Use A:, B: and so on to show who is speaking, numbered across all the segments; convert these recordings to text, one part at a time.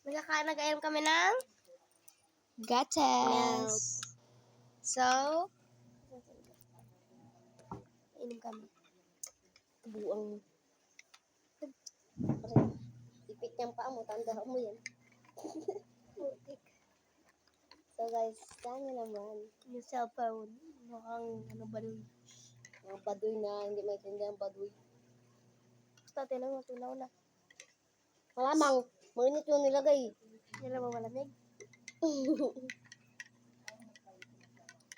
A: Nag-ayam kami ng gatas. So, inom kami.
B: Buang. Ipit niyang paa mo, tanda mo yan. So guys, sana naman.
A: Yung cellphone. Mukhang ano ba nun?
B: Mga baduy na hindi maintindihan baduy.
A: Basta tinan mo, tunaw na.
B: Malamang, mainit yung nilagay.
A: Yan ba malamig?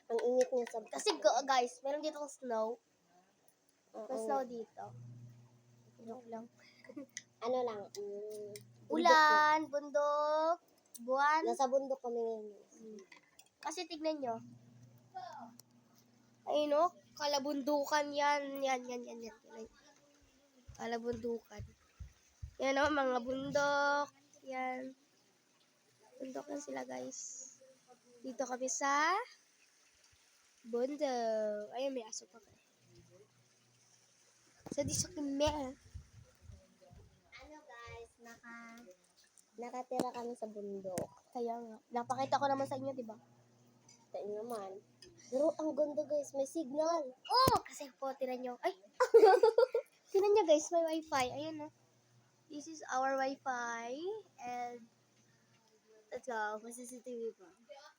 B: Ang init niya sa...
A: Kasi guys, meron ditong snow. May snow dito. Joke lang.
B: Ano lang,
A: Ulan, bundok, buwan.
B: nasa bundok kami ngayon.
A: Kasi tignan nyo. Ayun o, kalabundukan yan. Yan. Kalabundukan. Yan o, mga bundok. Yan. Bundok yan sila guys. Dito kami sa bundok. Ayun, may aso pa kayo. So, di sa kime.
B: Ano guys, nakatira kami sa bundok.
A: Kaya nga. Napakita ko naman sa inyo, di ba?
B: Tayo naman. Pero ang ganda guys, may signal.
A: Oh! Kasi po, tinan nyo. Ay! Tinan nyo guys, may wifi. Ayun o. This is our wifi. And, let's go. May CCTV pa.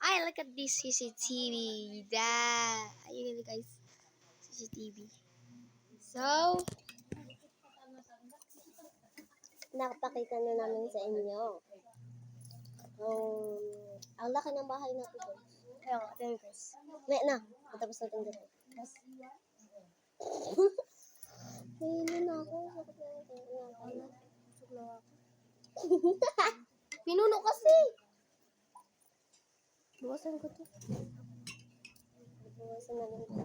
A: Ay, look at this CCTV. Ayun guys. CCTV. So,
B: Nakapakita na namin sa inyo. Ang laki ng bahay natin guys.
A: ayun nga, tinan guys.
B: Na. Matapos natin dito. Hilo na ako.
A: Busog na ako. Pinuno kasi. Bukasan ko to.
B: Bawasan namin guys.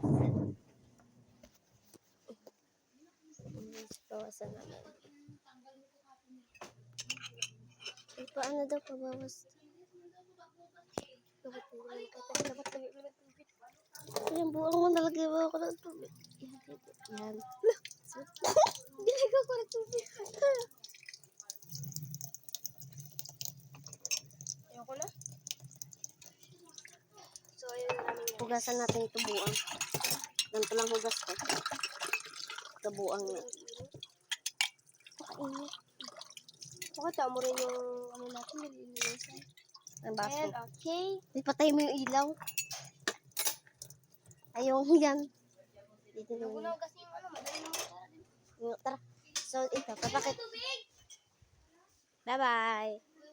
B: Bawasan namin. Paano daw pabawas? Yung buwang mo nalagay mo ako ng tubig. Yan.
A: Dinagaw ko ng tubig. Ayoko na. So, ayun namin yan.
B: Hugasan natin ito buwang. Ganito lang hugas ko. Ito buwang niya.
A: Pakainit. Pakita mo rin yung ano natin, nililisan.
B: Ang baso.
A: And, okay.
B: Ipatay mo yung ilaw. Ayaw yan. Dito na
A: Huwag
B: yun.
A: na kasi yung ano, madali naman.
B: Tara. So, ito. Papakit. Bye-bye.